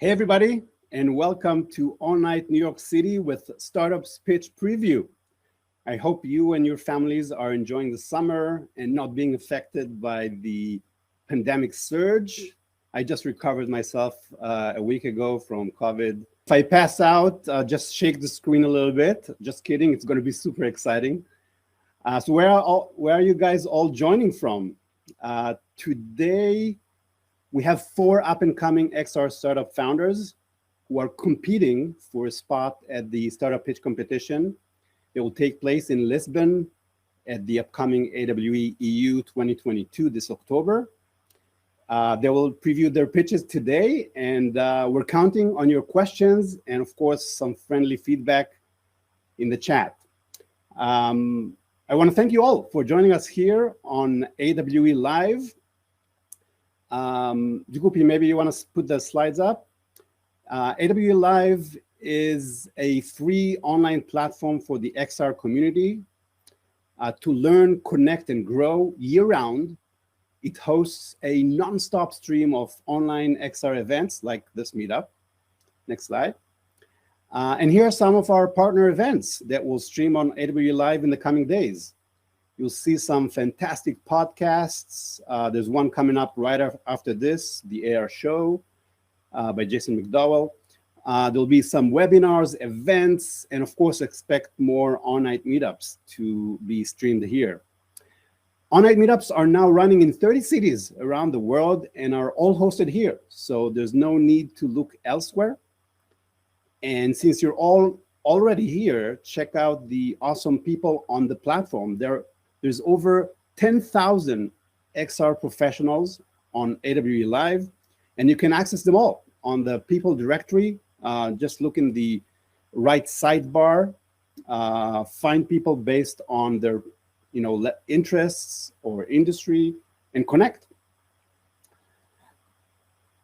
Hey everybody, and welcome to All Night New York City with Startups Pitch Preview. I hope you and your families are enjoying the summer and not being affected by the pandemic surge. I just recovered myself a week ago from COVID. If I pass out, just shake the screen a little bit. Just kidding, it's going to be super exciting. So where are you guys all joining from? Today, we have 4 up-and-coming XR startup founders who are competing for a spot at the Startup Pitch competition. It will take place in Lisbon at the upcoming AWE EU 2022 this October. They will preview their pitches today, and we're counting on your questions and, of course, some friendly feedback in the chat. I want to thank you all for joining us here on AWE Live. Jugupi, maybe you want to put the slides up. AWE Live is a free online platform for the XR community to learn, connect, and grow year-round. It hosts a non-stop stream of online XR events like this meetup. Next slide. And here are some of our partner events that will stream on AWE Live in the coming days. You'll see some fantastic podcasts. There's one coming up right after this, the AR Show by Jason McDowell. There'll be some webinars, events, and of course, expect more all-night meetups to be streamed here. All-night meetups are now running in 30 cities around the world and are all hosted here. So there's no need to look elsewhere. And since you're all already here, check out the awesome people on the platform. There's over 10,000 XR professionals on AWE Live, and you can access them all on the people directory. Just look in the right sidebar, find people based on their interests or industry, and connect.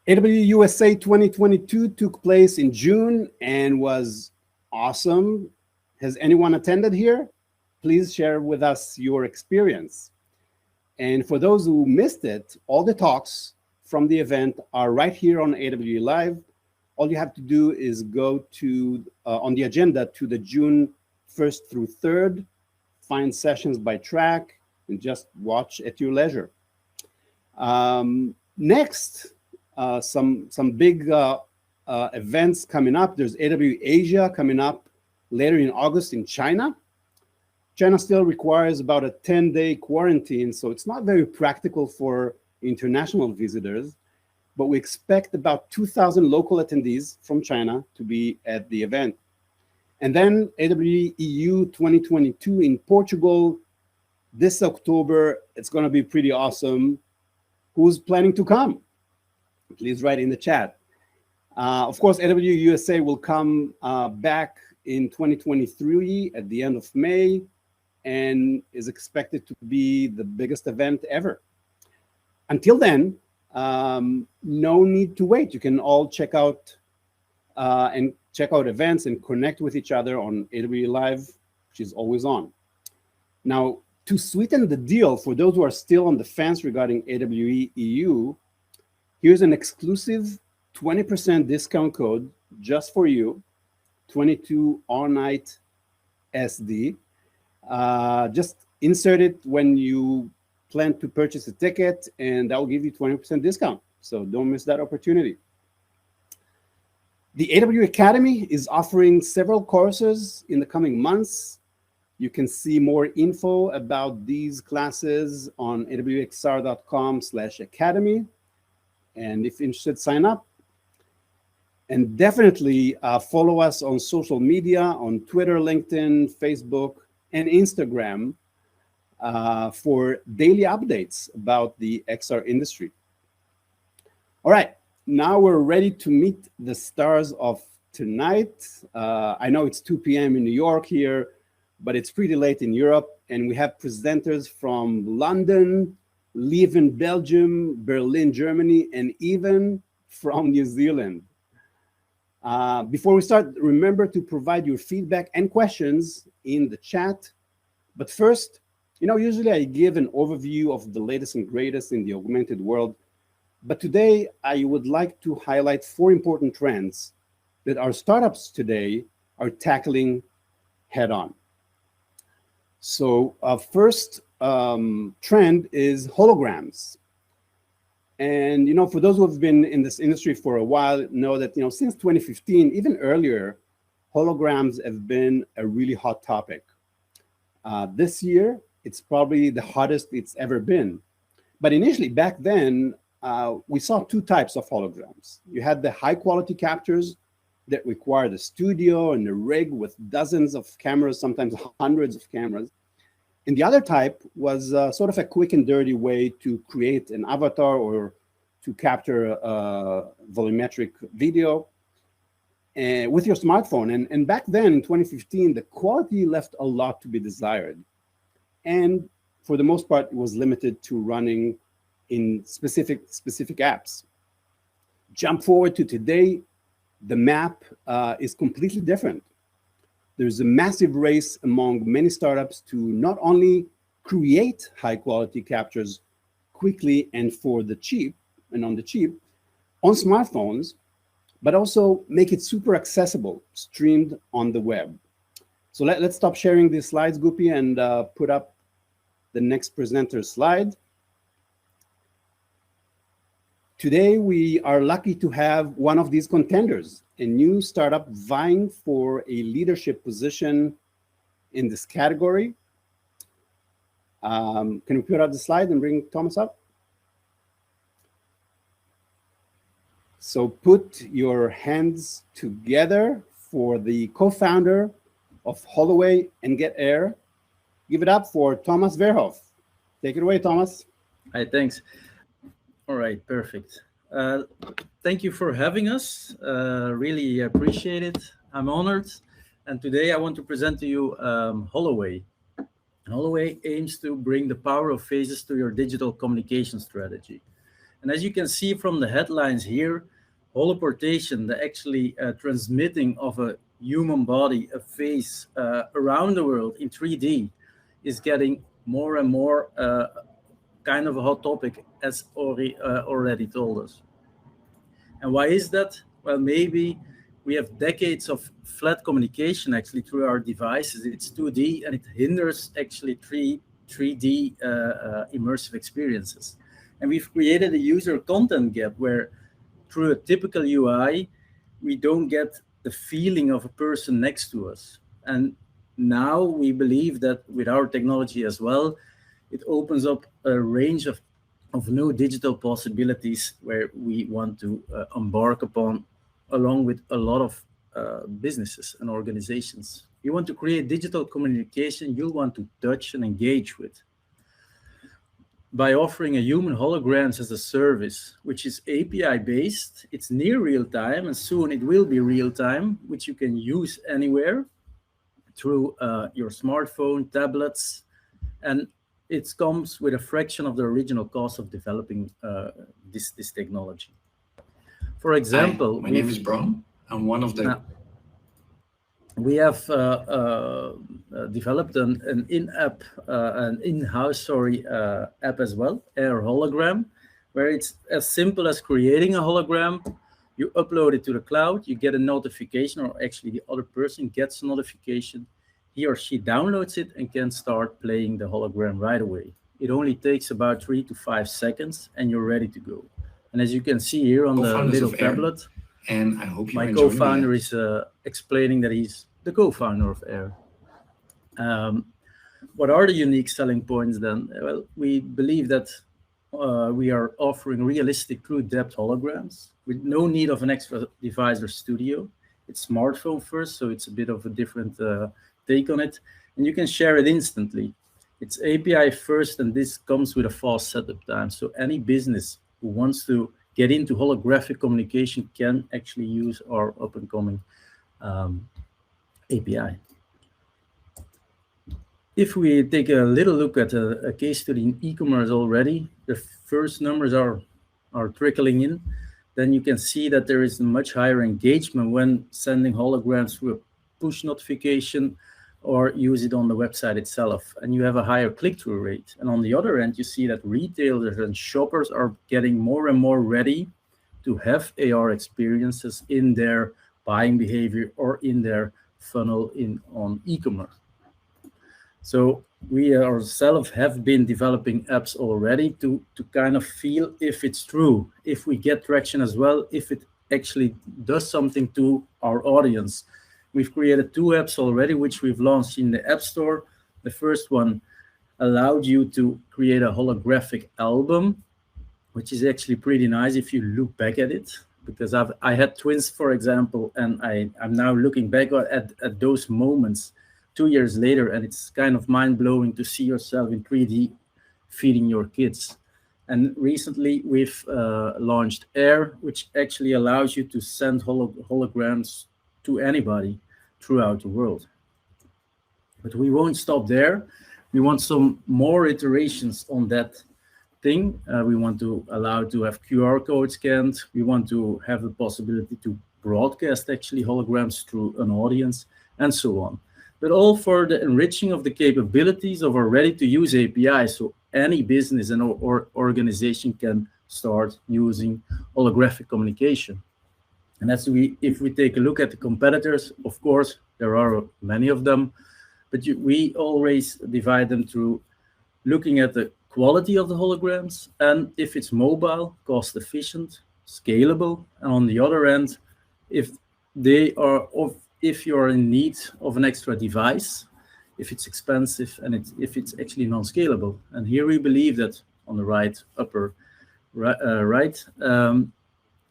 AWE USA 2022 took place in June and was awesome. Has anyone attended here? Please share with us your experience. And for those who missed it, all the talks from the event are right here on AWE Live. All you have to do is go to, on the agenda, to the June 1st through 3rd, find sessions by track, and just watch at your leisure. Next, some big events coming up. There's AWE Asia coming up later in August in China. China still requires about a 10-day quarantine, so it's not very practical for international visitors, but we expect about 2,000 local attendees from China to be at the event. And then AWE EU 2022 in Portugal this October. It's going to be pretty awesome. Who's planning to come? Please write in the chat. Of course, AWE USA will come back in 2023 at the end of May, and is expected to be the biggest event ever. Until then, no need to wait. You can all check out events and connect with each other on AWE Live, which is always on. Now, to sweeten the deal for those who are still on the fence regarding AWE EU, here's an exclusive 20% discount code just for you, 22 all night SD. Just insert it when you plan to purchase a ticket, and that will give you 20% discount. So don't miss that opportunity. The AWE Academy is offering several courses in the coming months. You can see more info about these classes on awexr.com/academy. And if interested, sign up. And definitely follow us on social media, on Twitter, LinkedIn, Facebook, and Instagram for daily updates about the XR industry. All right, now we're ready to meet the stars of tonight. I know it's 2 p.m. in New York here, but it's pretty late in Europe, and we have presenters from London, Leuven, Belgium, Berlin, Germany, and even from New Zealand. Before we start, remember to provide your feedback and questions in the chat. But first, usually I give an overview of the latest and greatest in the augmented world. But today, I would like to highlight 4 important trends that our startups today are tackling head on. So first trend is holograms. And, for those who have been in this industry for a while, know that, since 2015, even earlier, holograms have been a really hot topic. This year, it's probably the hottest it's ever been. But initially, back then, we saw 2 types of holograms. You had the high-quality captures that required a studio and a rig with dozens of cameras, sometimes hundreds of cameras. And the other type was sort of a quick and dirty way to create an avatar or to capture volumetric video with your smartphone. And back then, in 2015, the quality left a lot to be desired. And for the most part, it was limited to running in specific apps. Jump forward to today, the map is completely different. There's a massive race among many startups to not only create high quality captures quickly and for the cheap and on the cheap on smartphones, but also make it super accessible, streamed on the web. So let's stop sharing these slides, Guppy, and put up the next presenter's slide. Today, we are lucky to have one of these contenders, a new startup vying for a leadership position in this category. Can we put up the slide and bring Thomas up? So put your hands together for the co-founder of Holoway and Get Air. Give it up for Thomas Verhoef. Take it away, Thomas. Hi, thanks. All right, perfect. Thank you for having us. Really appreciate it. I'm honored. And today I want to present to you Holoway. Holoway aims to bring the power of faces to your digital communication strategy. And as you can see from the headlines here, holoportation, the actually transmitting of a human body, a face around the world in 3D, is getting more and more kind of a hot topic, as Ori already told us. And why is that? Well, maybe we have decades of flat communication actually through our devices. It's 2D and it hinders actually 3D immersive experiences. And we've created a user content gap where through a typical UI, we don't get the feeling of a person next to us. And now we believe that with our technology as well, it opens up a range of new digital possibilities where we want to embark upon, along with a lot of businesses and organizations. You want to create digital communication you'll want to touch and engage with. By offering a human holograms as a service, which is API-based, it's near real-time, and soon it will be real-time, which you can use anywhere through your smartphone, tablets, and it comes with a fraction of the original cost of developing this technology. For example, hi, my name is Bron. I'm one of the... we have developed an in-app, an in-house, app as well, Air Hologram, where it's as simple as creating a hologram. You upload it to the cloud, you get a notification, or actually the other person gets a notification. He or she downloads it and can start playing the hologram right away. It only takes about 3 to 5 seconds and you're ready to go. And as you can see here on the little tablet, and I hope you my co-founder is explaining that he's the co-founder of Air. What are the unique selling points then? Well, we believe that we are offering realistic true depth holograms with no need of an extra device or studio. It's smartphone first, so it's a bit of a different take on it, and you can share it instantly. It's API first, and this comes with a fast setup time. So any business who wants to get into holographic communication can actually use our up-and-coming API. If we take a little look at a case study in e-commerce already, the first numbers are trickling in, then you can see that there is much higher engagement when sending holograms through a push notification or use it on the website itself, and you have a higher click-through rate. And on the other end, you see that retailers and shoppers are getting more and more ready to have AR experiences in their buying behavior or in their funnel on e-commerce. So we ourselves have been developing apps already to kind of feel if it's true, if we get traction as well, if it actually does something to our audience. We've created 2 apps already, which we've launched in the App Store. The first one allowed you to create a holographic album, which is actually pretty nice if you look back at it, because I had twins, for example, and I'm now looking back at those moments 2 years later, and it's kind of mind-blowing to see yourself in 3D feeding your kids. And recently we've launched Air, which actually allows you to send holograms to anybody throughout the world. But we won't stop there. We want some more iterations on that thing. We want to allow to have QR code scanned. We want to have the possibility to broadcast actually holograms through an audience, and so on. But all for the enriching of the capabilities of our ready-to-use API, so any business and or organization can start using holographic communication. And if we take a look at the competitors, of course, there are many of them, but we always divide them through looking at the quality of the holograms, and if it's mobile, cost efficient, scalable, and on the other end, if you're in need of an extra device, if it's expensive, and if it's actually non-scalable. And here we believe that on the right upper right,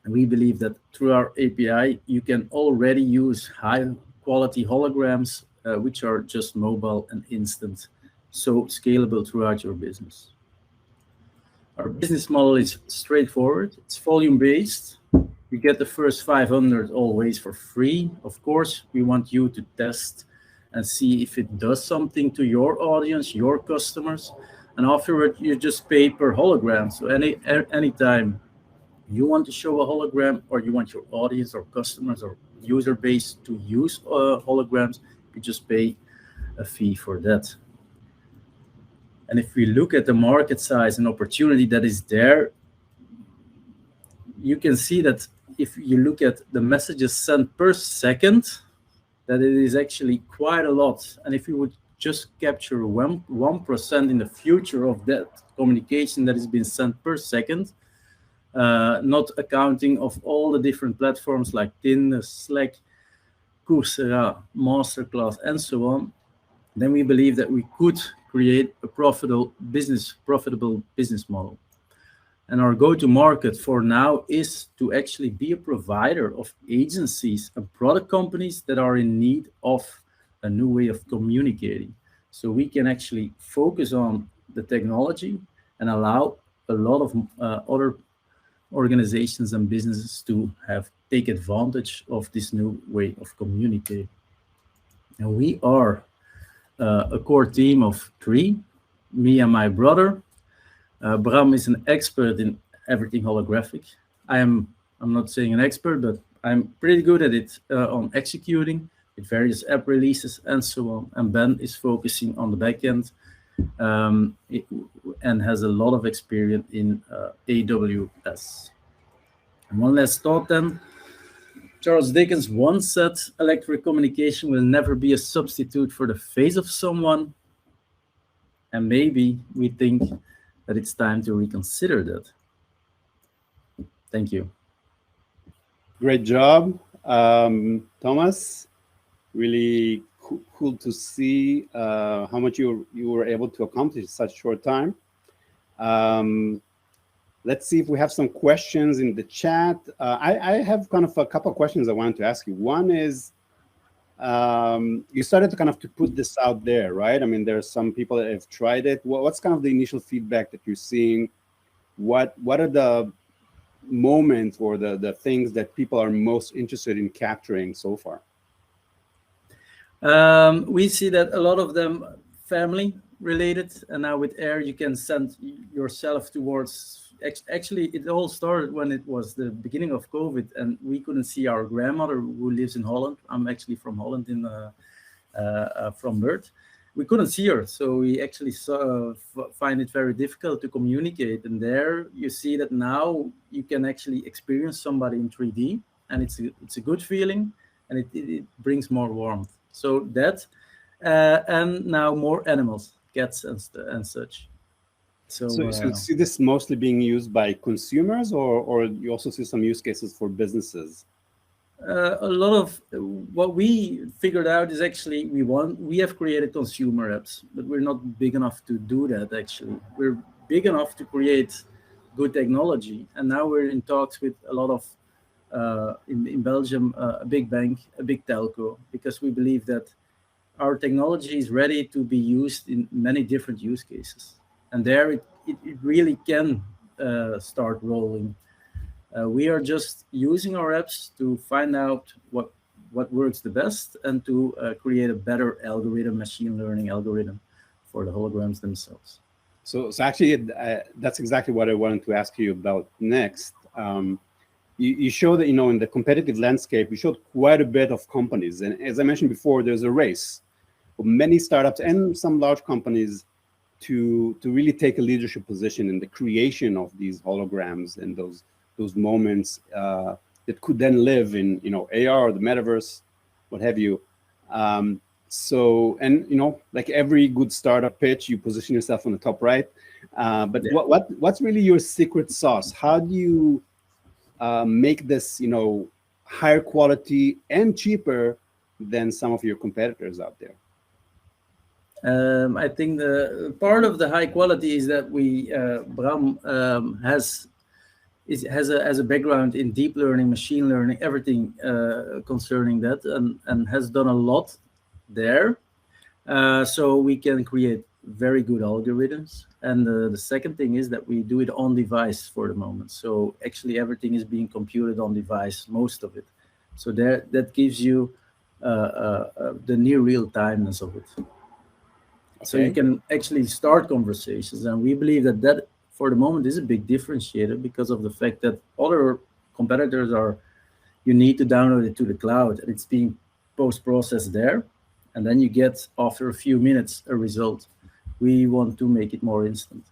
we believe that through our API, you can already use high-quality holograms, which are just mobile and instant, so scalable throughout your business. Our business model is straightforward. It's volume-based. You get the first 500 always for free. Of course, we want you to test and see if it does something to your audience, your customers, and afterward, you just pay per hologram. So anytime you want to show a hologram, or you want your audience or customers or user base to use holograms, you just pay a fee for that. And if we look at the market size and opportunity that is there, you can see that if you look at the messages sent per second, that it is actually quite a lot. And if you would just capture 1% in the future of that communication that is being sent per second, not accounting of all the different platforms like Tinder, Slack, Coursera, Masterclass, and so on, then we believe that we could create a profitable business model. And our go-to-market for now is to actually be a provider of agencies and product companies that are in need of a new way of communicating. So we can actually focus on the technology and allow a lot of other organizations and businesses to take advantage of this new way of communicating. And we are a core team of 3, me and my brother. Bram is an expert in everything holographic. I'm not saying an expert, but I'm pretty good at it on executing with various app releases and so on. And Ben is focusing on the back end and has a lot of experience in AWS. And one last thought then. Charles Dickens once said, electronic communication will never be a substitute for the face of someone. And maybe we think that it's time to reconsider that. Thank you. Great job, Thomas. Really cool to see how much you were able to accomplish in such a short time. Let's see if we have some questions in the chat. I have kind of a couple of questions I wanted to ask you. One is, you started to kind of to put this out there, right? I mean, there are some people that have tried it. What's kind of the initial feedback that you're seeing? What are the moments or the things that people are most interested in capturing so far? We see that a lot of them family related, and now with Air, you can send yourself towards. Actually, it all started when it was the beginning of COVID, and we couldn't see our grandmother who lives in Holland. I'm actually from Holland, from birth. We couldn't see her, so we actually find it very difficult to communicate. And there you see that now you can actually experience somebody in 3D, and it's a good feeling, and it brings more warmth. So that, and now more animals, cats and such. So you see this mostly being used by consumers, or you also see some use cases for businesses? A lot of what we figured out is actually we have created consumer apps, but we're not big enough to do that. Actually, we're big enough to create good technology, and now we're in talks with a lot of in Belgium, a big bank, a big telco, because we believe that our technology is ready to be used in many different use cases, and there it really can start rolling. We are just using our apps to find out what works the best, and to create a better algorithm, machine learning algorithm, for the holograms themselves. So actually, that's exactly what I wanted to ask you about next. You show that, in the competitive landscape, you showed quite a bit of companies. And as I mentioned before, there's a race of many startups and some large companies to really take a leadership position in the creation of these holograms and those moments that could then live in, AR or the Metaverse, what have you. So, and, like every good startup pitch, you position yourself on the top right. But yeah. What's really your secret sauce? How do you make this, higher quality and cheaper than some of your competitors out there? I think the part of the high quality is that Bram has a background in deep learning, machine learning, everything concerning that, and has done a lot there. So we can create very good algorithms. And the second thing is that we do it on device for the moment. So actually everything is being computed on device, most of it. So that gives you the near real timeness of it. Okay. So you can actually start conversations. And we believe that for the moment is a big differentiator, because of the fact that other competitors you need to download it to the cloud, and it's being post-processed there. And then you get, after a few minutes, a result. We want to make it more instant.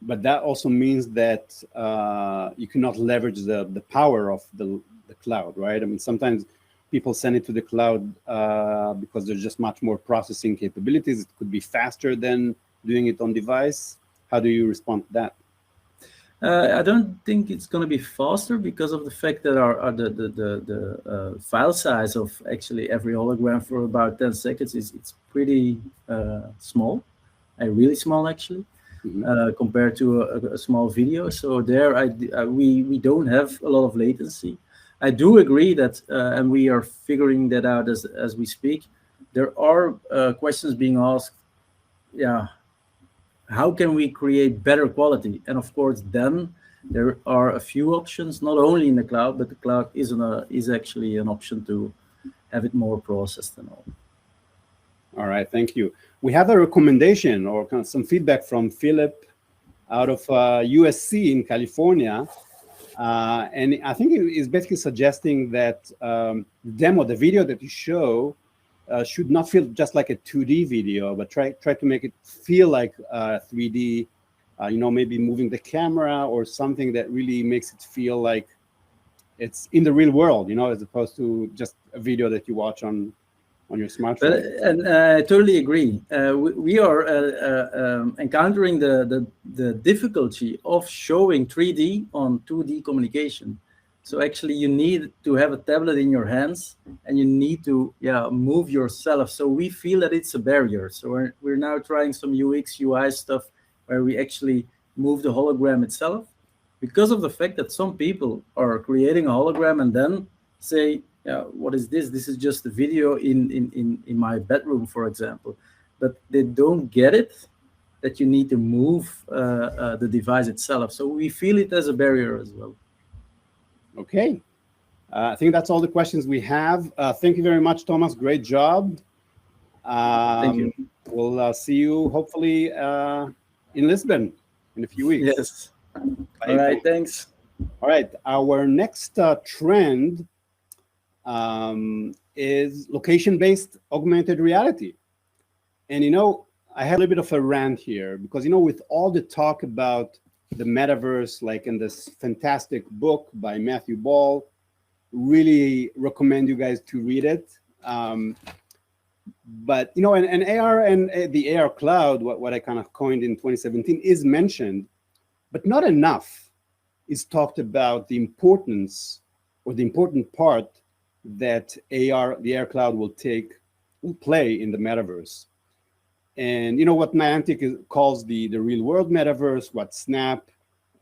But that also means that you cannot leverage the power of the cloud, right? I mean, sometimes people send it to the cloud because there's just much more processing capabilities. It could be faster than doing it on device. How do you respond to that? I don't think it's going to be faster, because of the fact that the file size of actually every hologram for about 10 seconds it's pretty small, really small actually, compared to a small video. So there we don't have a lot of latency. I do agree that, and we are figuring that out as we speak, there are questions being asked, how can we create better quality? And of course, then there are a few options, not only in the cloud, but the cloud is actually an option to have it more processed and all. All right, thank you. We have a recommendation or kind of some feedback from Philip out of USC in California. And I think it is basically suggesting that the video that you show should not feel just like a 2D video, but try to make it feel like 3D, maybe moving the camera or something that really makes it feel like it's in the real world, as opposed to just a video that you watch on your smartphone. And I totally agree. We are encountering the difficulty of showing 3D on 2D communication. So actually you need to have a tablet in your hands, and you need to move yourself. So we feel that it's a barrier. So we're now trying some UX, UI stuff where we actually move the hologram itself, because of the fact that some people are creating a hologram and then say, what is this? This is just a video in my bedroom, for example. But they don't get it, that you need to move the device itself. So we feel it as a barrier as well. Okay. I think that's all the questions we have. Thank you very much, Thomas. Great job. Thank you. We'll see you hopefully in Lisbon in a few weeks. Yes. Bye. All right. Thanks. All right. Our next trend is location-based augmented reality. And, I had a little bit of a rant here because, with all the talk about the metaverse, like in this fantastic book by Matthew Ball, really recommend you guys to read it. But, and AR and the AR cloud, what I kind of coined in 2017 is mentioned, but not enough is talked about the importance or the important part that the AR cloud will play in the metaverse. And what Niantic calls the real world metaverse, what Snap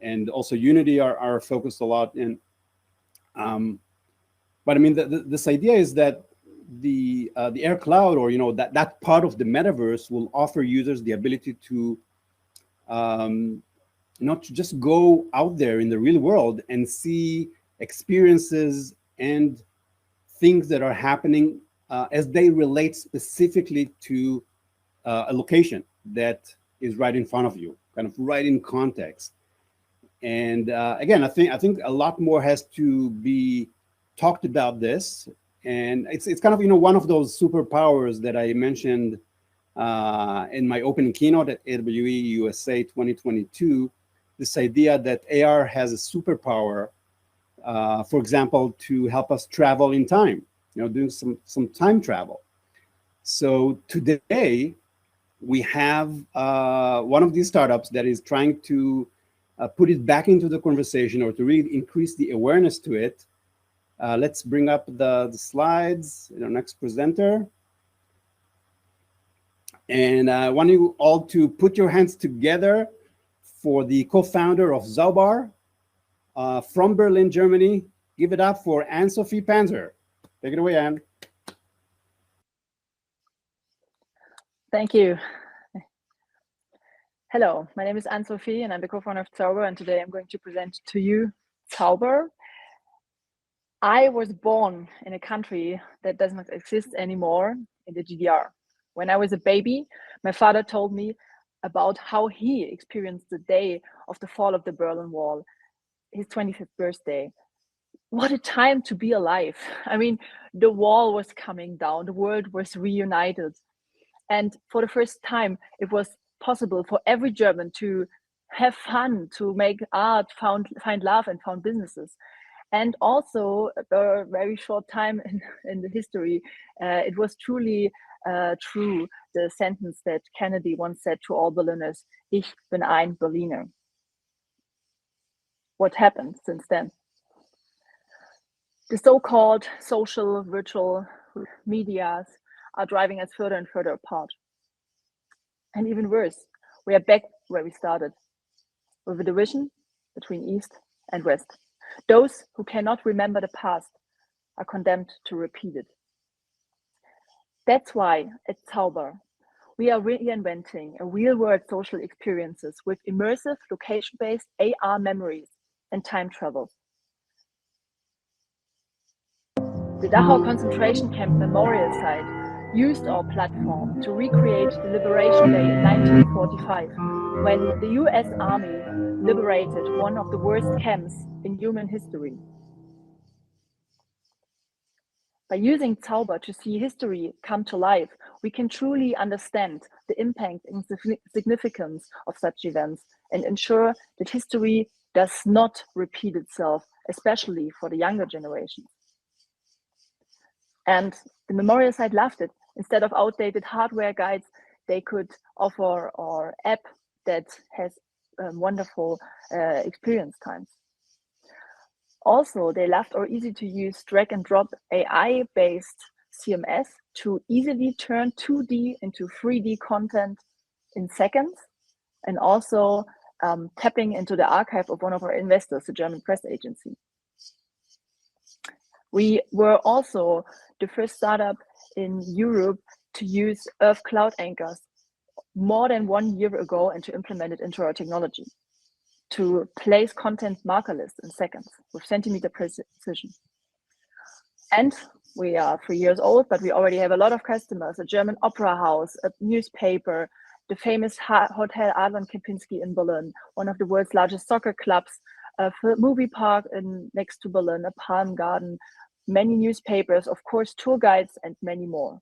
and also Unity are focused a lot in. But I mean, this idea is that the AR cloud, or that part of the metaverse, will offer users the ability to not to just go out there in the real world and see experiences and things that are happening as they relate specifically to a location that is right in front of you, kind of right in context. And again, I think a lot more has to be talked about this. And it's kind of, one of those superpowers that I mentioned in my opening keynote at AWE USA 2022, this idea that AR has a superpower, for example, to help us travel in time, doing some time travel. So today, we have one of these startups that is trying to put it back into the conversation, or to really increase the awareness to it. Let's bring up the slides, next presenter. And I want you all to put your hands together for the co-founder of Zaubar from Berlin, Germany. Give it up for Anne-Sophie Panzer. Take it away, Anne. Thank you. Hello, my name is Anne-Sophie and I'm the co-founder of Zaubar, and today I'm going to present to you Zaubar. I was born in a country that does not exist anymore, in the GDR. When I was a baby, my father told me about how he experienced the day of the fall of the Berlin Wall, his 25th birthday. What a time to be alive. I mean, the wall was coming down, the world was reunited. And for the first time, it was possible for every German to have fun, to make art, find love, and found businesses. And also, a very short time in the history, it was truly true, the sentence that Kennedy once said to all Berliners, "Ich bin ein Berliner." What happened since then? The so-called social, virtual medias are driving us further and further apart. And even worse, we are back where we started, with a division between East and West. Those who cannot remember the past are condemned to repeat it. That's why at Zaubar, we are reinventing a real-world social experiences with immersive, location-based AR memories and time travel. The Dachau concentration camp memorial site used our platform to recreate the Liberation Day in 1945, when the US Army liberated one of the worst camps in human history. By using Zaubar to see history come to life, we can truly understand the impact and significance of such events and ensure that history does not repeat itself, especially for the younger generations. And the memorial site loved it. Instead of outdated hardware guides, they could offer our app that has wonderful experience times. Also, they loved our easy-to-use drag-and-drop AI-based CMS to easily turn 2D into 3D content in seconds, and also tapping into the archive of one of our investors, the German press agency. We were also the first startup in Europe to use Earth cloud anchors more than 1 year ago and to implement it into our technology, to place content marker lists in seconds with centimeter precision. And we are 3 years old, but we already have a lot of customers, a German opera house, a newspaper, the famous Hotel Adlon Kempinski in Berlin, one of the world's largest soccer clubs, a movie park next to Berlin, a palm garden, many newspapers, of course, tour guides, and many more.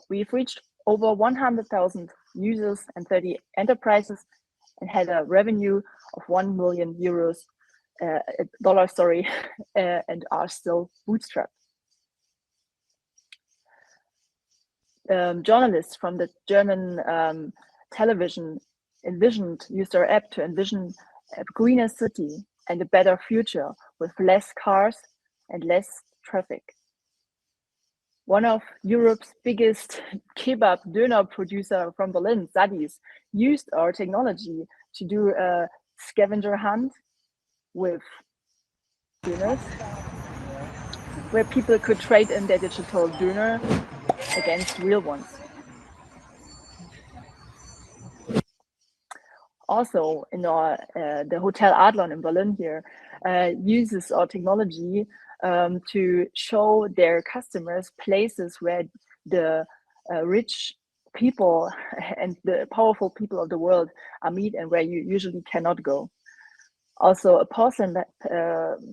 We've reached over 100,000 users and 30 enterprises and had a revenue of 1 million euros, and are still bootstrapped. Journalists from the German television used our app to envision a greener city and a better future with less cars and less traffic. One of Europe's biggest kebab doner producer from Berlin, Zadis, used our technology to do a scavenger hunt with doners, where people could trade in their digital doner against real ones. Also, in our the Hotel Adlon in Berlin here uses our technology to show their customers places where the rich people and the powerful people of the world are meet and where you usually cannot go. Also, a porcelain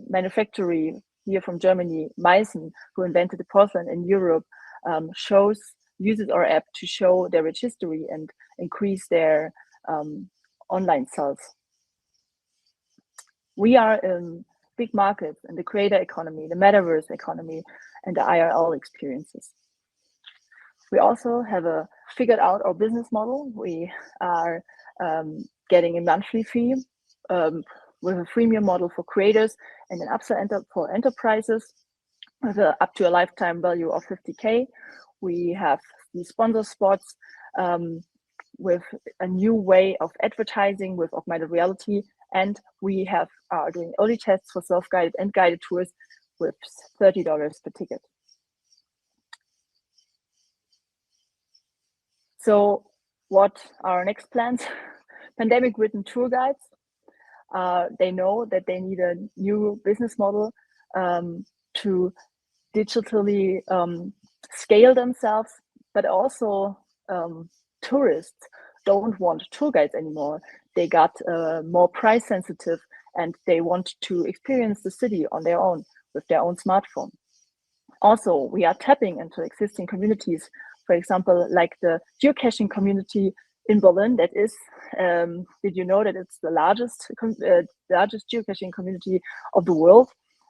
manufacturer here from Germany, Meissen, who invented the porcelain in Europe, uses our app to show their rich history and increase their online sales. We are in big markets in the creator economy, the Metaverse economy, and the IRL experiences. We also have figured out our business model. We are getting a monthly fee with a freemium model for creators and an upsell for enterprises with up to a lifetime value of 50K. We have the sponsor spots with a new way of advertising with augmented reality, and we are doing early tests for self-guided and guided tours with $30 per ticket. So what are our next plans? Pandemic-written tour guides. They know that they need a new business model to digitally scale themselves, but also tourists don't want tour guides anymore. They got more price sensitive and they want to experience the city on their own with their own smartphone. Also, we are tapping into existing communities, for example, like the geocaching community in Berlin. That is, did you know that it's the largest geocaching community of the world?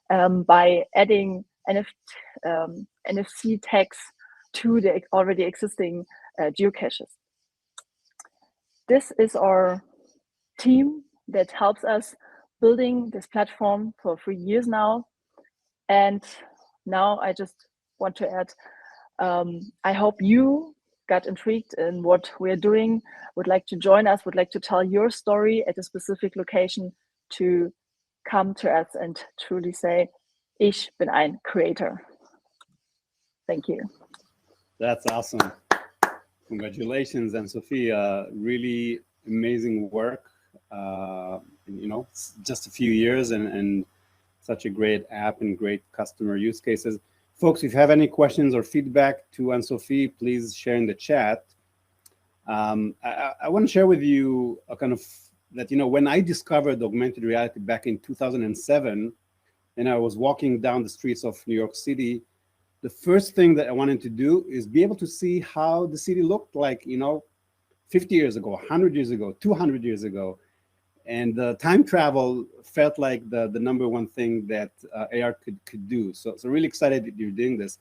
By adding NFC tags to the already existing geocaches. This is our team that helps us building this platform for 3 years now. And now I just want to add, I hope you got intrigued in what we're doing, would like to join us, would like to tell your story at a specific location, to come to us and truly say, Ich bin ein Creator. Thank you. That's awesome. Congratulations, Anne-Sophie. Really amazing work. Just a few years and such a great app and great customer use cases. Folks, if you have any questions or feedback to Anne-Sophie, please share in the chat. I want to share with you a kind of that, when I discovered augmented reality back in 2007, and I was walking down the streets of New York City, the first thing that I wanted to do is be able to see how the city looked like, 50 years ago, 100 years ago, 200 years ago. And time travel felt like the number one thing that AR could do. So really excited that you're doing this.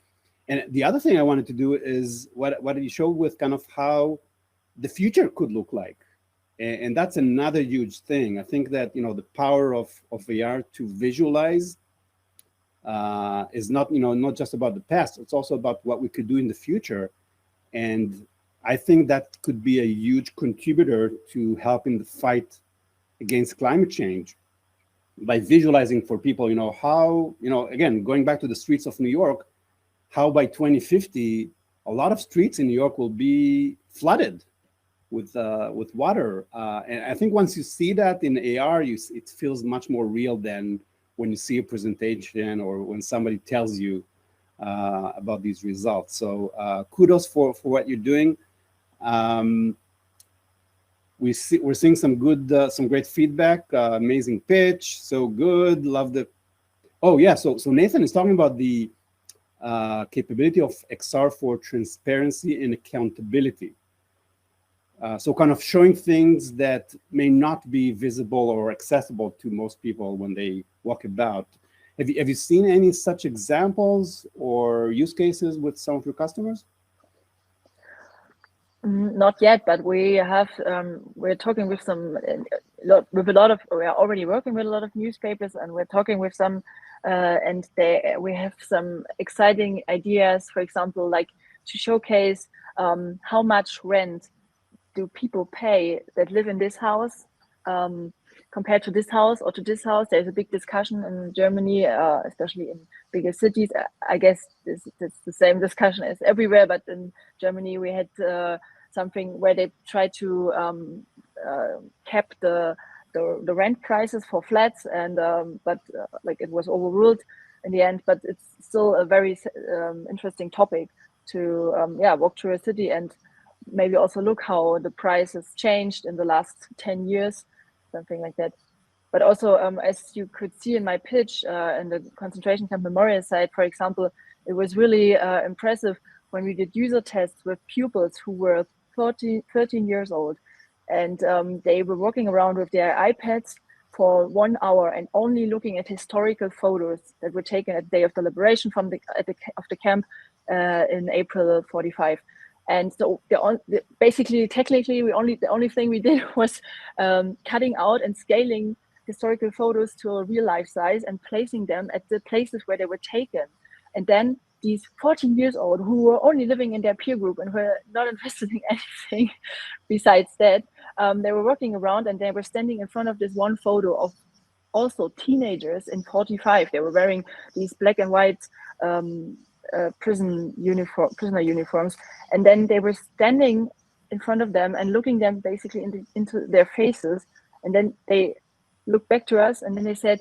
And the other thing I wanted to do is what you showed with kind of how the future could look like. And that's another huge thing. I think that, the power of AR to visualize is not just about the past. It's also about what we could do in the future. And I think that could be a huge contributor to helping the fight against climate change by visualizing for people, how, again, going back to the streets of New York, how by 2050, a lot of streets in New York will be flooded with water. And I think once you see that in AR, it feels much more real than when you see a presentation or when somebody tells you about these results. So kudos for what you're doing. We're seeing some great feedback. Amazing pitch, so good. Love the Oh yeah, so Nathan is talking about the capability of XR for transparency and accountability. So kind of showing things that may not be visible or accessible to most people when they walk about. Have you seen any such examples or use cases with some of your customers? Not yet, but we have. We're talking with we are already working with a lot of newspapers, and we're talking with some, and we have some exciting ideas. For example, like to showcase how much rent do people pay that live in this house compared to this house or to this house. There's a big discussion in Germany, especially in bigger cities. I guess it's the same discussion as everywhere, but in Germany we had something where they tried to cap the rent prices for flats, and but like it was overruled in the end. But it's still a very interesting topic to walk through a city and maybe also look how the price has changed in the last 10 years, something like that. But also, as you could see in my pitch in the concentration camp memorial site, for example, it was really impressive when we did user tests with pupils who were 13 years old, and they were walking around with their iPads for 1 hour and only looking at historical photos that were taken at the day of the liberation of the camp in April 45. And so basically, technically, the only thing we did was cutting out and scaling historical photos to a real life size and placing them at the places where they were taken. And then these 14 years old who were only living in their peer group and were not interested in anything besides that, they were walking around and they were standing in front of this one photo of also teenagers in 45. They were wearing these black and white prisoner uniforms, and then they were standing in front of them and looking them basically into their faces, and then they looked back to us and then they said,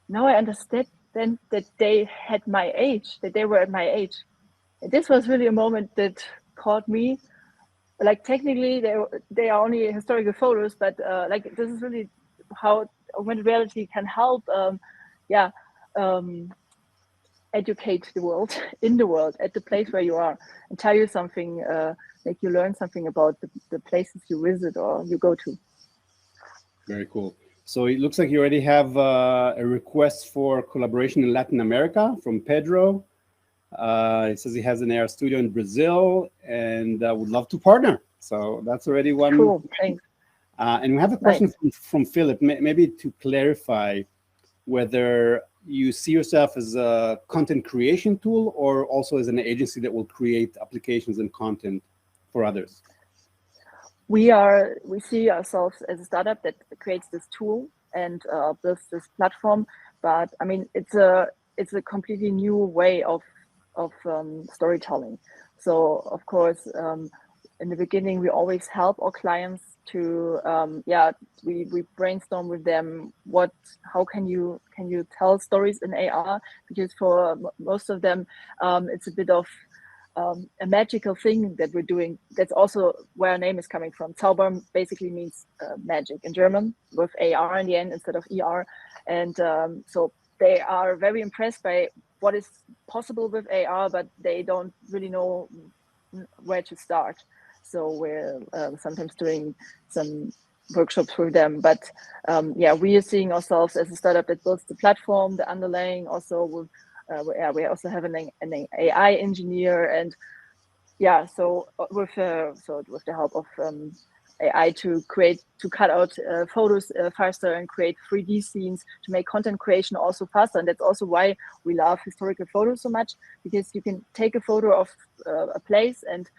now I understand then that they had my age, that they were at my age. And this was really a moment that caught me. Like technically they are only historical photos, but like this is really how augmented reality can help educate the world in the world at the place where you are, and tell you something, make you learn something about the places you visit or you go to. Very cool. So it looks like you already have a request for collaboration in Latin America from Pedro. It says he has an AR studio in Brazil and would love to partner. So that's already one. Cool, thanks. And we have a question from Philip, maybe to clarify whether you see yourself as a content creation tool or also as an agency that will create applications and content for others. We see ourselves as a startup that creates this tool and builds this platform. But I mean, it's a completely new way of storytelling. So of course, in the beginning, we always help our clients to we brainstorm with them how can you tell stories in AR, because for most of them it's a bit of a magical thing that we're doing. That's also where our name is coming from. Zaubar basically means magic in German, with AR in the end instead of ER. And so they are very impressed by what is possible with AR, but they don't really know where to start. So we're sometimes doing some workshops with them. But we are seeing ourselves as a startup that builds the platform, the underlying. Also, we also have an AI engineer, and so with the help of AI to cut out photos faster and create 3D scenes to make content creation also faster. And that's also why we love historical photos so much, because you can take a photo of a place and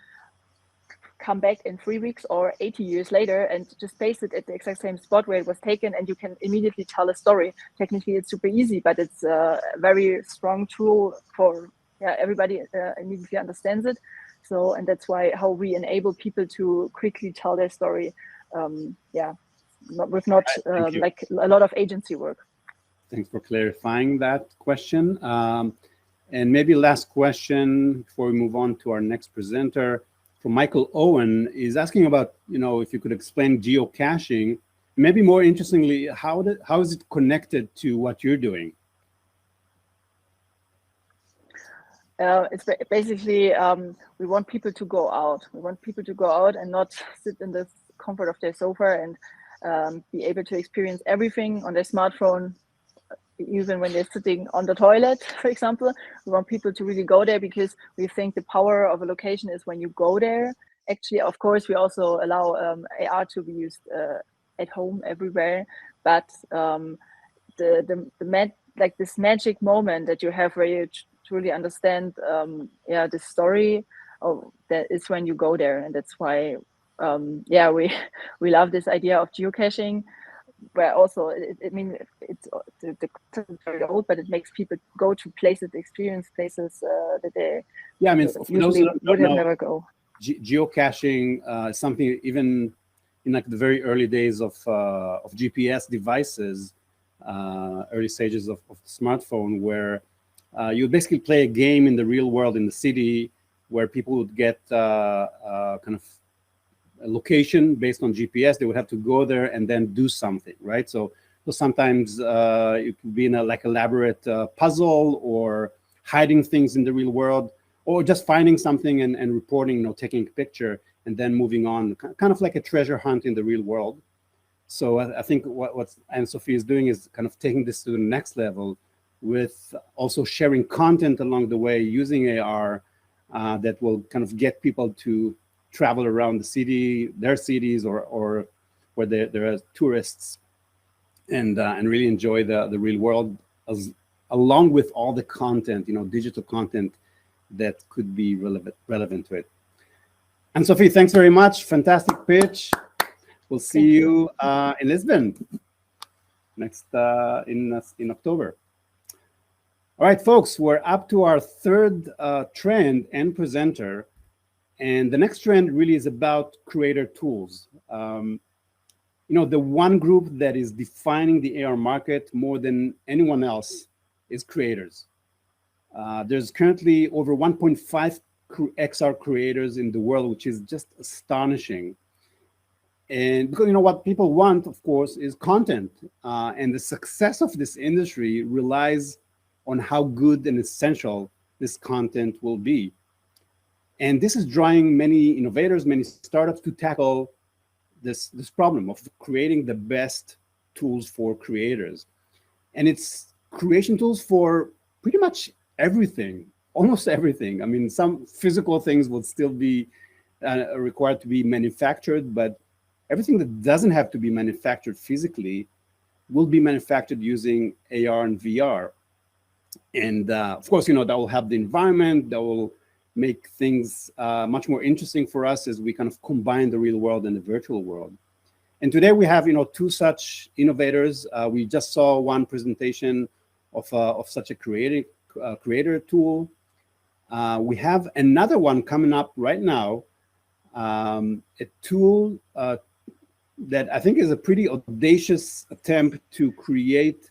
come back in 3 weeks or 80 years later and just paste it at the exact same spot where it was taken, and you can immediately tell a story. Technically, it's super easy, but it's a very strong tool for everybody immediately understands it. So, and that's how we enable people to quickly tell their story. With not like a lot of agency work. Thanks for clarifying that question. And maybe last question before we move on to our next presenter. From Michael Owen is asking about, if you could explain geocaching, maybe more interestingly, how is it connected to what you're doing? it's basically we want people to go out. We want people to go out and not sit in the comfort of their sofa and be able to experience everything on their smartphone, even when they're sitting on the toilet, for example. We want people to really go there because we think the power of a location is when you go there. Actually, of course, we also allow AR to be used at home everywhere, but like this magic moment that you have where you truly understand the story that is when you go there. And that's why we love this idea of geocaching, where also I mean it's the content is very old, but it makes people go to places, experience places that they usually would have never go. Geocaching is something even in like the very early days of GPS devices, early stages of the smartphone, where you basically play a game in the real world in the city, where people would get kind of a location based on GPS. They would have to go there and then do something, right? So sometimes it could be in a like elaborate puzzle, or hiding things in the real world, or just finding something and reporting, taking a picture and then moving on, kind of like a treasure hunt in the real world. So I think what Anne-Sophie is doing is kind of taking this to the next level, with also sharing content along the way using AR that will kind of get people to travel around the city, their cities, or where there are tourists, and really enjoy the real world, along with all the content, digital content that could be relevant to it. Anne-Sophie, thanks very much. Fantastic pitch. We'll see you in Lisbon next in October. All right, folks, we're up to our third trend and presenter. And the next trend really is about creator tools. The one group that is defining the AR market more than anyone else is creators. There's currently over 1.5 XR creators in the world, which is just astonishing. And because what people want, of course, is content. And the success of this industry relies on how good and essential this content will be. And this is drawing many innovators, many startups to tackle this problem of creating the best tools for creators. And it's creation tools for pretty much everything, almost everything. I mean, some physical things will still be required to be manufactured, but everything that doesn't have to be manufactured physically will be manufactured using AR and VR. And of course, that will help the environment, that will make things much more interesting for us as we kind of combine the real world and the virtual world. And today we have, two such innovators. We just saw one presentation of such a creator tool. We have another one coming up right now, a tool that I think is a pretty audacious attempt to create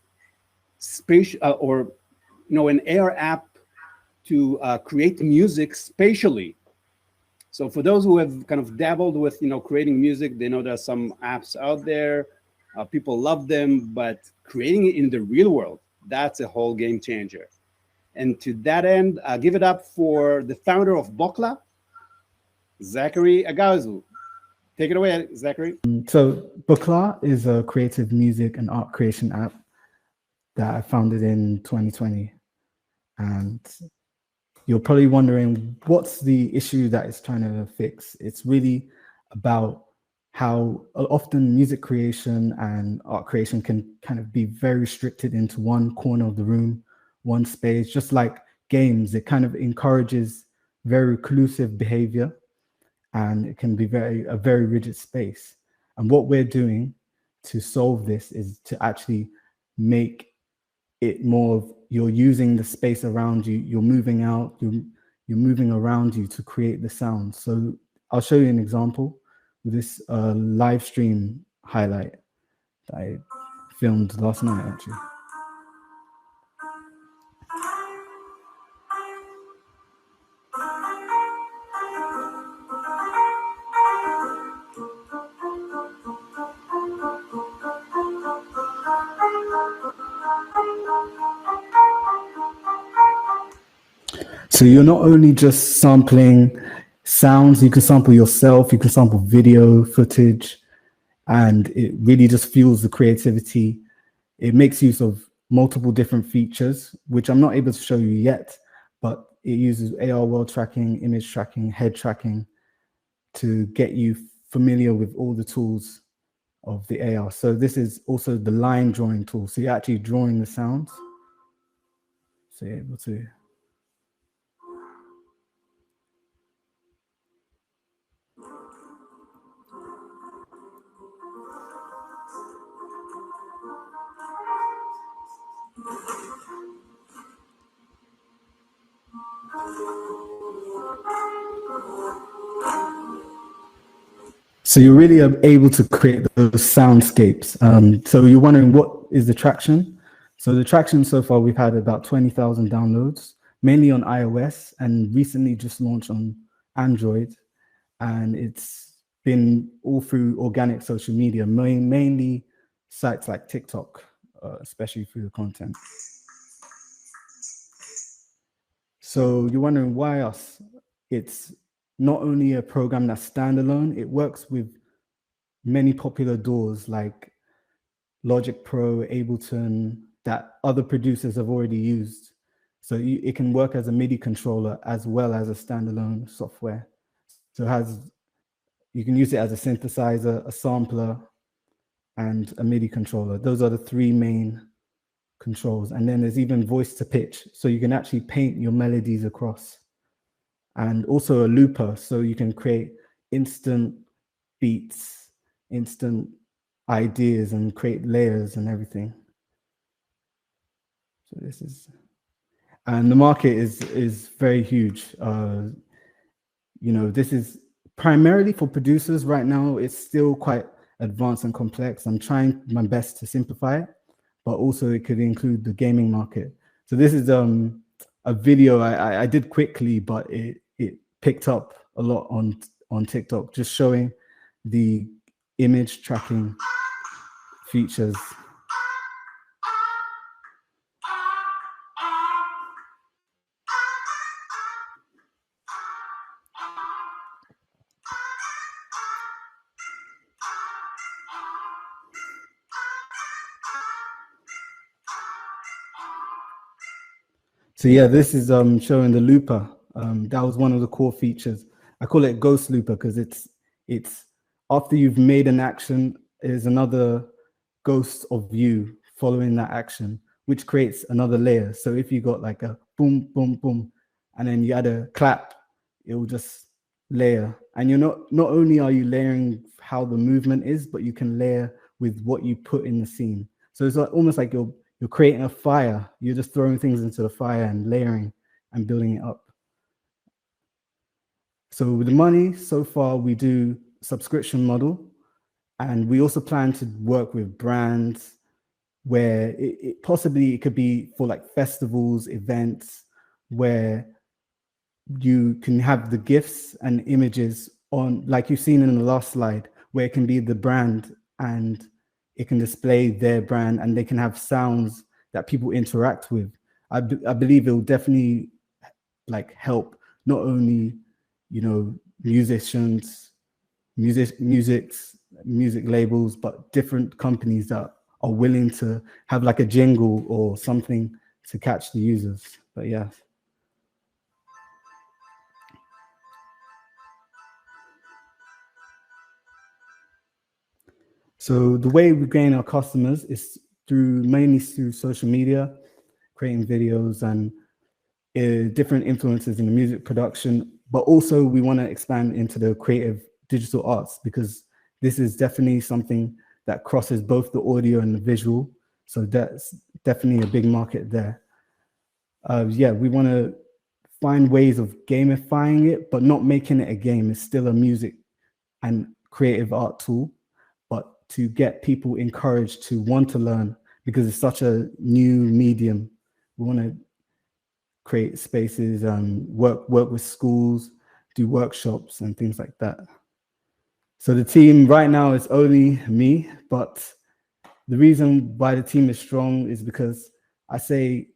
an AR app to create music spatially. So for those who have kind of dabbled with, creating music, they know there are some apps out there. People love them, but creating it in the real world, that's a whole game changer. And to that end, give it up for the founder of BOCLAA, Zachary Aghaizu. Take it away, Zachary. So BOCLAA is a creative music and art creation app that I founded in 2020. And you're probably wondering, what's the issue that it's trying to fix? It's really about how often music creation and art creation can kind of be very restricted into one corner of the room, one space. Just like games, it kind of encourages very reclusive behavior, and it can be a very rigid space. And what we're doing to solve this is to actually make it more of, you're using the space around you, you're moving out, you're moving around you to create the sound. So I'll show you an example with this live stream highlight that I filmed last night, actually. So you're not only just sampling sounds, you can sample yourself, you can sample video footage, and it really just fuels the creativity. It makes use of multiple different features, which I'm not able to show you yet, but it uses AR world tracking, image tracking, head tracking to get you familiar with all the tools of the AR. So this is also the line drawing tool. So you're actually drawing the sounds. So you're able to. So you're really able to create those soundscapes. So you're wondering, what is the traction? So the traction so far, we've had about 20,000 downloads, mainly on iOS, and recently just launched on Android. And it's been all through organic social media, mainly sites like TikTok, especially through the content. So you're wondering why us? It's not only a program that's standalone, it works with many popular DAWs like Logic Pro, Ableton, that other producers have already used. So it can work as a MIDI controller as well as a standalone software. So you can use it as a synthesizer, a sampler, and a MIDI controller. Those are the three main controls. And then there's even voice to pitch. So you can actually paint your melodies across. And also a looper, so you can create instant beats, instant ideas, and create layers and everything. So this is, and the market is very huge. You know, this is primarily for producers right now. It's still quite advanced and complex. I'm trying my best to simplify it, but also it could include the gaming market. So this is a video I did quickly, but it picked up a lot on TikTok, just showing the image tracking features. So yeah, this is showing the looper. That was one of the core features. I call it ghost looper because it's after you've made an action, there's another ghost of you following that action, which creates another layer. So if you got like a boom, boom, boom, and then you add a clap, it will just layer. And you're not only are you layering how the movement is, but you can layer with what you put in the scene. So it's almost like you're creating a fire. You're just throwing things into the fire and layering and building it up. So with the money, so far we do subscription model, and we also plan to work with brands where it possibly it could be for like festivals, events, where you can have the GIFs and images on, like you've seen in the last slide, where it can be the brand and it can display their brand, and they can have sounds that people interact with. I believe it will definitely like help not only, you know, musicians, music labels, but different companies that are willing to have like a jingle or something to catch the users. But yeah. So the way we gain our customers is mainly through social media, creating videos and different influences in the music production, but also we want to expand into the creative digital arts, because this is definitely something that crosses both the audio and the visual. So that's definitely a big market there. Yeah, we want to find ways of gamifying it, but not making it a game. It's still a music and creative art tool, but to get people encouraged to want to learn, because it's such a new medium. We want to create spaces and work with schools, do workshops and things like that. So the team right now is only me, but the reason why the team is strong is because I say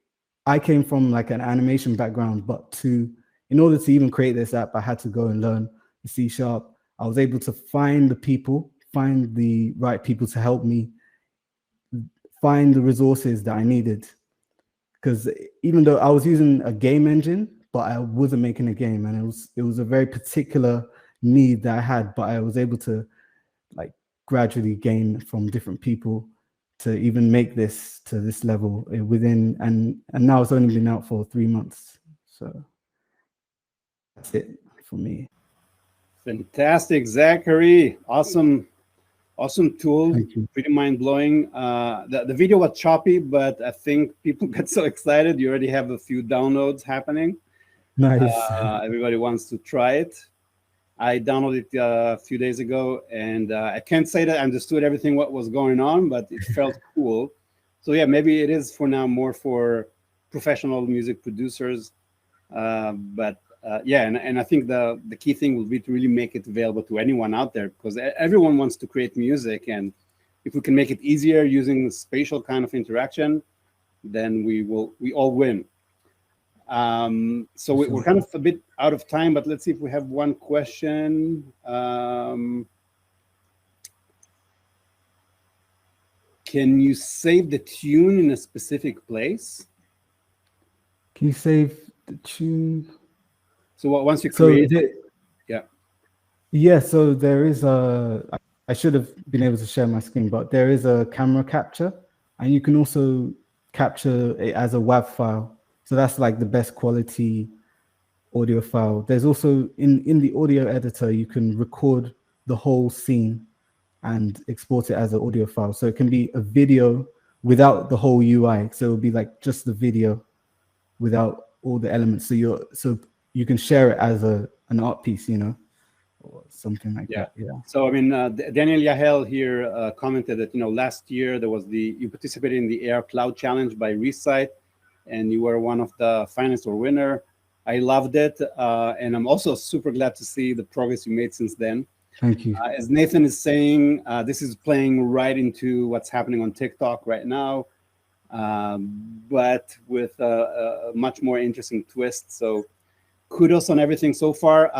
I came from like an animation background, but in order to even create this app, I had to go and learn the C#. I was able to find the right people to help me find the resources that I needed. Because even though I was using a game engine, but I wasn't making a game, and it was a very particular need that I had, but I was able to like gradually gain from different people to even make this to this level within, and now it's only been out for 3 months. So that's it for me. Fantastic, Zachary. Awesome tool. Pretty mind-blowing. The video was choppy, but I think people got so excited. You already have a few downloads happening. Nice. Everybody wants to try it. I downloaded it a few days ago, and I can't say that I understood everything what was going on, but it felt cool. So yeah, maybe it is for now more for professional music producers. Yeah, and I think the key thing will be to really make it available to anyone out there, because everyone wants to create music, and if we can make it easier using spatial kind of interaction, then we all win. So we're kind of a bit out of time, but let's see if we have one question. Can you save the tune in a specific place? Can you save the tune? So once you create it, yeah. So there is I should have been able to share my screen, but there is a camera capture, and you can also capture it as a WAV file. So that's like the best quality audio file. There's also in the audio editor, you can record the whole scene and export it as an audio file. So it can be a video without the whole UI. So it'll be like just the video without all the elements. So you can share it as an art piece, or something like that. Yeah. So I mean, Daniel Yahel here commented that last year you participated in the AR Cloud Challenge by Recite, and you were one of the finalists or winner. I loved it, and I'm also super glad to see the progress you made since then. Thank you. As Nathan is saying, this is playing right into what's happening on TikTok right now, but with a much more interesting twist. So kudos on everything so far.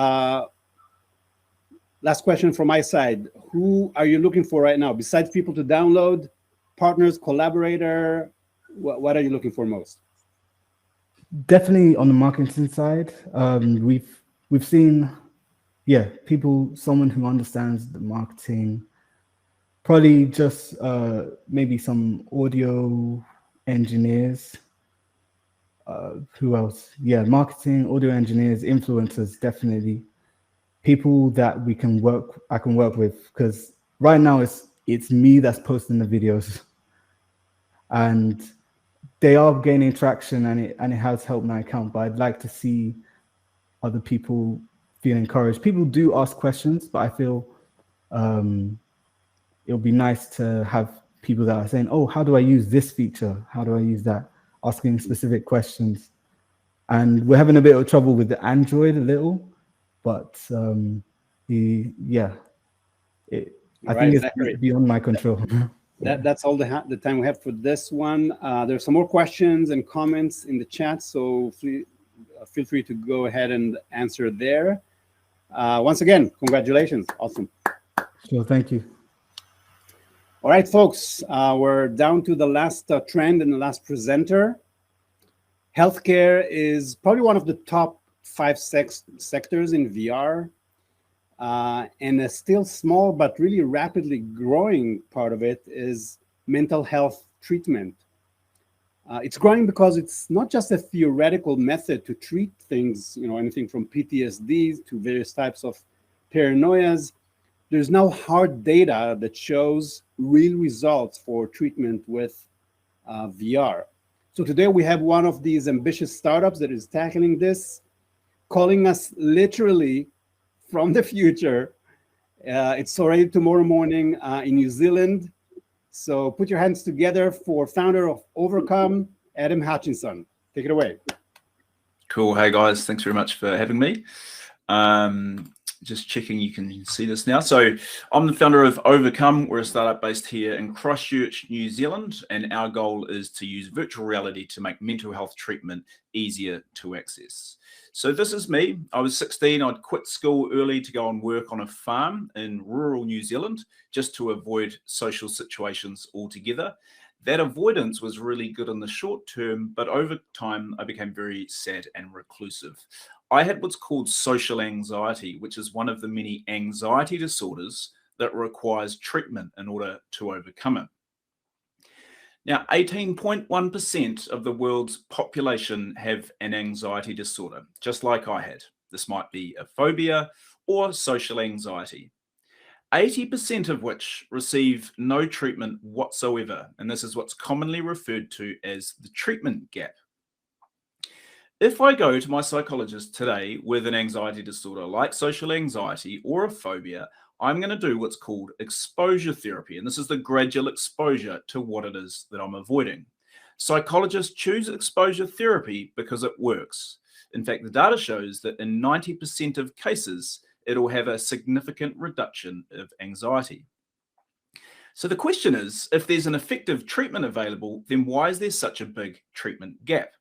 Last question from my side. Who are you looking for right now? Besides people to download, partners, collaborator, what are you looking for most? Definitely on the marketing side. We've seen, someone who understands the marketing, probably just maybe some audio engineers. Who else? Yeah, marketing, audio engineers, influencers, definitely. People that I can work with, because right now it's me that's posting the videos, and they are gaining traction, and it has helped my account. But I'd like to see other people feel encouraged. People do ask questions, but I feel it'll be nice to have people that are saying, "Oh, how do I use this feature? How do I use that?" Asking specific questions. And we're having a bit of trouble with the Android a little, but I think it's beyond my control. That's all the time we have for this one. There's some more questions and comments in the chat, so feel free to go ahead and answer there. Once again, congratulations. Awesome. Sure, thank you. All right, folks, we're down to the last trend and the last presenter. Healthcare is probably one of the top 5 sectors in VR, and a still small but really rapidly growing part of it is mental health treatment. It's growing because it's not just a theoretical method to treat things, anything from PTSD to various types of paranoias. There's now hard data that shows real results for treatment with VR. So today we have one of these ambitious startups that is tackling this, calling us literally from the future. It's already tomorrow morning in New Zealand. So put your hands together for founder of oVRcome, Adam Hutchinson. Take it away. Cool. Hey guys, thanks very much for having me. just checking you can see this now. So I'm the founder of oVRcome. We're a startup based here in Christchurch, New Zealand, and our goal is to use virtual reality to make mental health treatment easier to access. So this is me. I was 16. I'd quit school early to go and work on a farm in rural New Zealand just to avoid social situations altogether. That avoidance was really good in the short term, but over time I became very sad and reclusive. I had what's called social anxiety, which is one of the many anxiety disorders that requires treatment in order to overcome it. Now, 18.1% of the world's population have an anxiety disorder, just like I had. This might be a phobia or social anxiety. 80% of which receive no treatment whatsoever, and this is what's commonly referred to as the treatment gap. If I go to my psychologist today with an anxiety disorder like social anxiety or a phobia, I'm going to do what's called exposure therapy, and this is the gradual exposure to what it is that I'm avoiding. Psychologists choose exposure therapy because it works. In fact, the data shows that in 90% of cases, it'll have a significant reduction of anxiety. So the question is, if there's an effective treatment available, then why is there such a big treatment gap?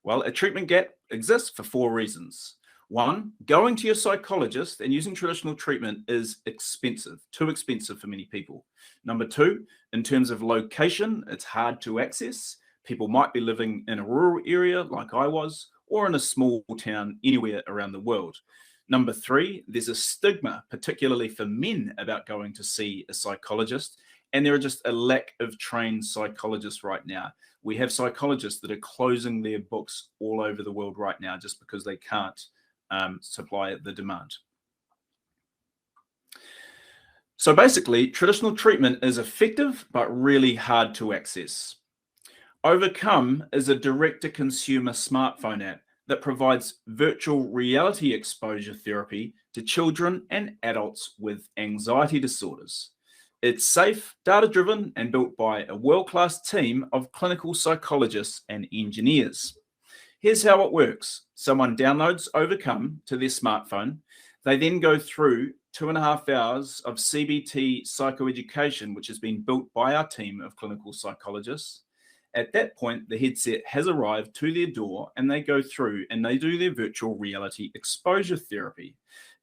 Well, a treatment gap exists for 4 reasons. 1, going to your psychologist and using traditional treatment is expensive, too expensive for many people. Number 2, in terms of location, it's hard to access. People might be living in a rural area like I was, or in a small town anywhere around the world. Number 3, there's a stigma, particularly for men, about going to see a psychologist, and there are just a lack of trained psychologists right now. We have psychologists that are closing their books all over the world right now just because they can't supply the demand. So basically, traditional treatment is effective but really hard to access. oVRcome is a direct-to-consumer smartphone app that provides virtual reality exposure therapy to children and adults with anxiety disorders. It's safe, data-driven, and built by a world-class team of clinical psychologists and engineers. Here's how it works. Someone downloads oVRcome to their smartphone. They then go through 2.5 hours of CBT psychoeducation, which has been built by our team of clinical psychologists. At that point, the headset has arrived to their door and they go through and they do their virtual reality exposure therapy.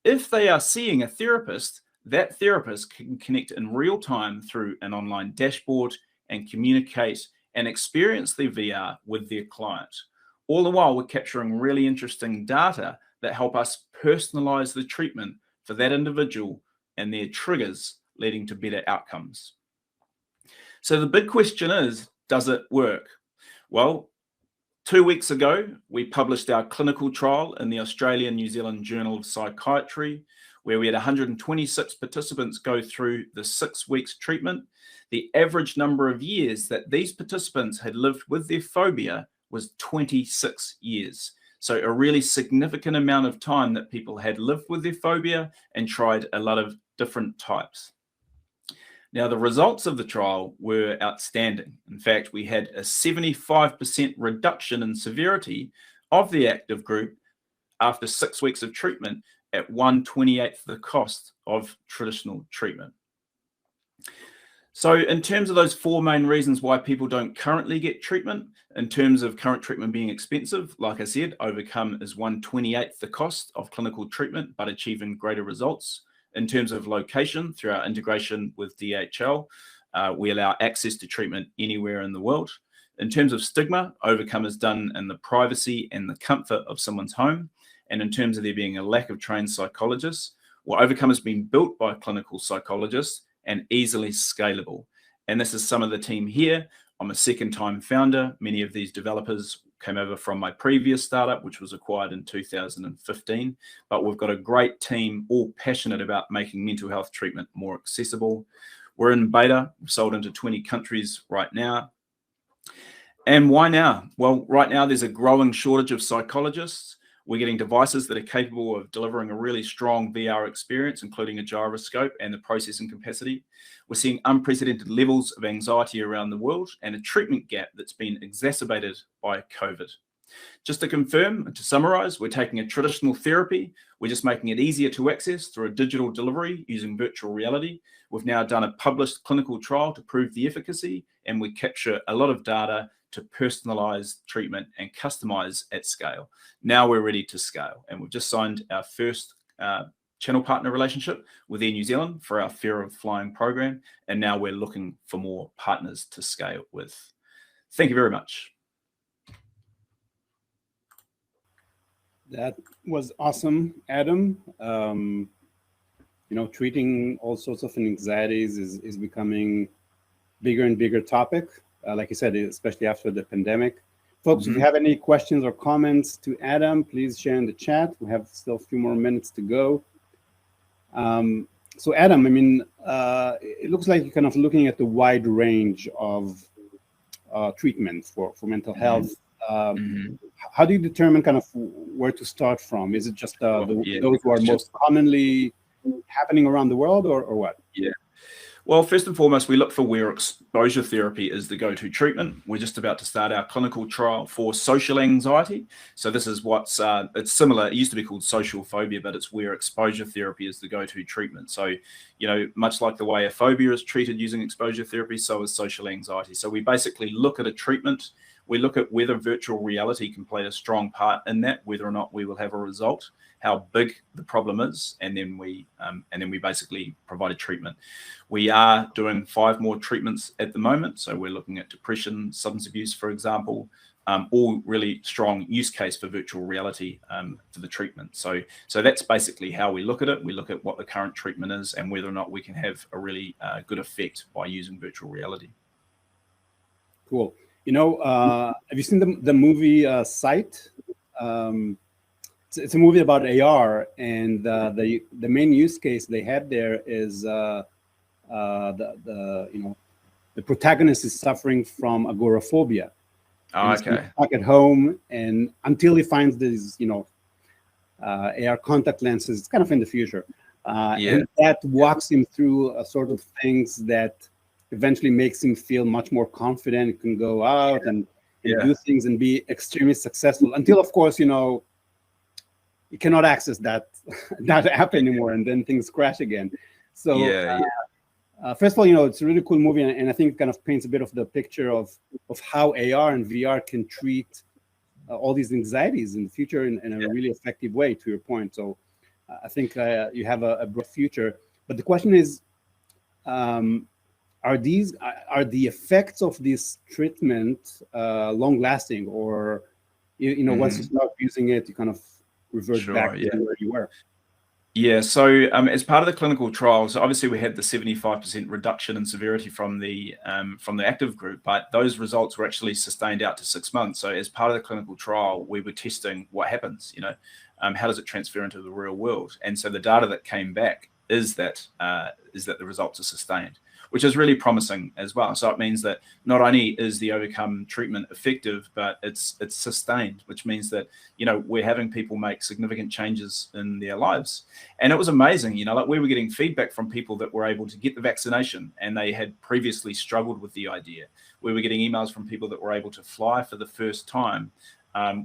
If they are seeing a therapist, that therapist can connect in real time through an online dashboard and communicate and experience the VR with their client. All the while, we're capturing really interesting data that help us personalize the treatment for that individual and their triggers leading to better outcomes. So the big question is, does it work? Well, 2 weeks ago, we published our clinical trial in the Australian New Zealand Journal of Psychiatry, where we had 126 participants go through the 6 weeks treatment. The average number of years that these participants had lived with their phobia was 26 years. So a really significant amount of time that people had lived with their phobia and tried a lot of different types. Now, the results of the trial were outstanding. In fact, we had a 75% reduction in severity of the active group after 6 weeks of treatment at 1/28th the cost of traditional treatment. So in terms of those 4 main reasons why people don't currently get treatment, in terms of current treatment being expensive, like I said, oVRcome is 1/28th the cost of clinical treatment, but achieving greater results. In terms of location, through our integration with DHL, we allow access to treatment anywhere in the world. In terms of stigma, oVRcome is done in the privacy and the comfort of someone's home. And in terms of there being a lack of trained psychologists, well, oVRcome has been built by clinical psychologists and easily scalable. And this is some of the team here. I'm a second-time founder. Many of these developers came over from my previous startup, which was acquired in 2015. But we've got a great team, all passionate about making mental health treatment more accessible. We're in beta, we've sold into 20 countries right now. And why now? Well, right now there's a growing shortage of psychologists. We're getting devices that are capable of delivering a really strong VR experience, including a gyroscope and the processing capacity. We're seeing unprecedented levels of anxiety around the world and a treatment gap that's been exacerbated by COVID. Just to confirm, to summarize, we're taking a traditional therapy, we're just making it easier to access through a digital delivery using virtual reality. We've now done a published clinical trial to prove the efficacy, and we capture a lot of data to personalize treatment and customize at scale. Now we're ready to scale, and we've just signed our first channel partner relationship with Air New Zealand for our Fear of Flying program, and now we're looking for more partners to scale with. Thank you very much. That was awesome, Adam. Treating all sorts of anxieties is becoming bigger and bigger topic. Like you said, especially after the pandemic. Folks, if you have any questions or comments to Adam, please share in the chat. We have still a few more minutes to go. So Adam, it looks like you're kind of looking at the wide range of treatment for mental health. How do you determine kind of where to start from? Is it just those who are most commonly happening around the world, or what? Yeah. Well, first and foremost, we look for where exposure therapy is the go-to treatment. We're just about to start our clinical trial for social anxiety. So this is what's, it's similar. It used to be called social phobia, but it's where exposure therapy is the go-to treatment. So, much like the way a phobia is treated using exposure therapy, so is social anxiety. So we basically look at a treatment. We look at whether virtual reality can play a strong part in that, whether or not we will have a result, how big the problem is, and then we basically provide a treatment. We are doing 5 more treatments at the moment. So we're looking at depression, substance abuse, for example, all really strong use case for virtual reality for the treatment. So that's basically how we look at it. We look at what the current treatment is and whether or not we can have a really good effect by using virtual reality. Cool. Have you seen the movie Sight? It's a movie about AR, and the main use case they had there is the protagonist is suffering from agoraphobia. Oh, okay. He's stuck at home, and until he finds these AR contact lenses, it's kind of in the future. And that walks him through a sort of things that eventually makes him feel much more confident. He can go out and do things and be extremely successful until, of course, you cannot access that app anymore, and then things crash again. So first of all, it's a really cool movie, and I think it kind of paints a bit of the picture of how AR and VR can treat all these anxieties in the future in a really effective way, to your point. So I think you have a bright future. But the question is, are the effects of this treatment long-lasting, or once you start using it, you kind of revert back to where you were? Yeah, so as part of the clinical trial, so obviously we had the 75% reduction in severity from the active group, but those results were actually sustained out to 6 months. So as part of the clinical trial, we were testing what happens, how does it transfer into the real world? And so the data that came back is that the results are sustained, which is really promising as well. So it means that not only is the oVRcome treatment effective, but it's sustained, which means that, we're having people make significant changes in their lives. And it was amazing, like we were getting feedback from people that were able to get the vaccination and they had previously struggled with the idea. We were getting emails from people that were able to fly for the first time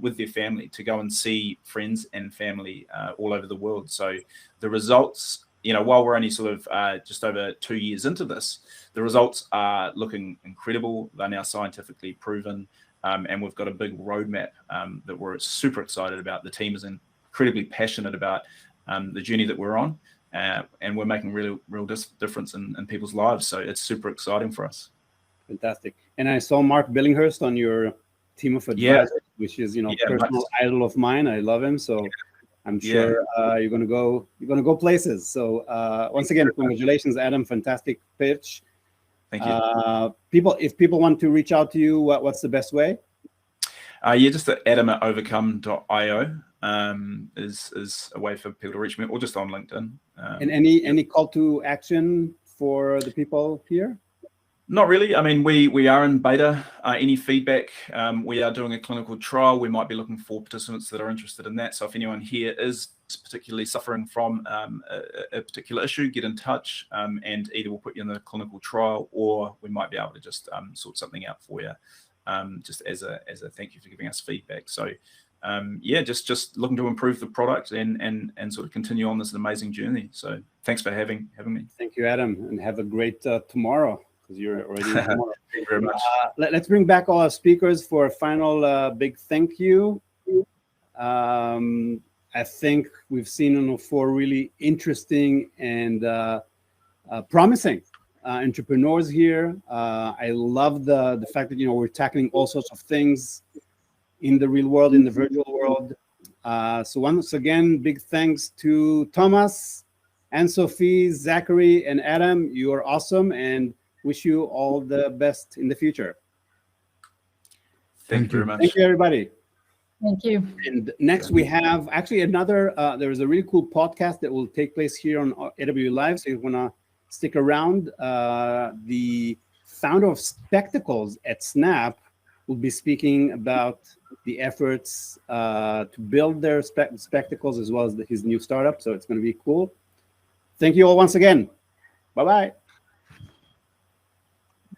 with their family to go and see friends and family all over the world. So the results, while we're only sort of just over 2 years into this, the results are looking incredible. They're now scientifically proven, and we've got a big roadmap that we're super excited about. The team is incredibly passionate about the journey that we're on, and we're making real difference in people's lives. So it's super exciting for us. Fantastic. And I saw Mark Billinghurst on your team of advisors, which is personal idol of mine. I love him. So I'm sure you're gonna go places. So once again, congratulations, Adam! Fantastic pitch. Thank you. If people want to reach out to you, what's the best way? Just at adam@oVRcome.io is a way for people to reach me, or just on LinkedIn. And any call to action for the people here? Not really. I mean, we are in beta. Any feedback? We are doing a clinical trial. We might be looking for participants that are interested in that. So if anyone here is particularly suffering from a particular issue, get in touch, and either we'll put you in the clinical trial, or we might be able to just sort something out for you just as a thank you for giving us feedback. So yeah, just looking to improve the product and sort of continue on this amazing journey. So thanks for having me. Thank you, Adam, and have a great tomorrow, because you're already in tomorrow. Thank you very much. Let's bring back all our speakers for a final big thank you. I think we've seen 4 really interesting and promising entrepreneurs here. I love the fact that we're tackling all sorts of things in the real world, in the virtual world. So once again, big thanks to Thomas, Anne-Sophie, Zachary, and Adam. You are awesome, and wish you all the best in the future. Thank you very much. Thank you, everybody. Thank you. And next we have actually another, there is a really cool podcast that will take place here on AW Live. So if you want to stick around, the founder of Spectacles at Snap will be speaking about the efforts to build their spectacles, as well as his new startup. So it's going to be cool. Thank you all once again. Bye-bye.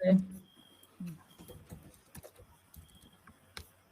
Okay.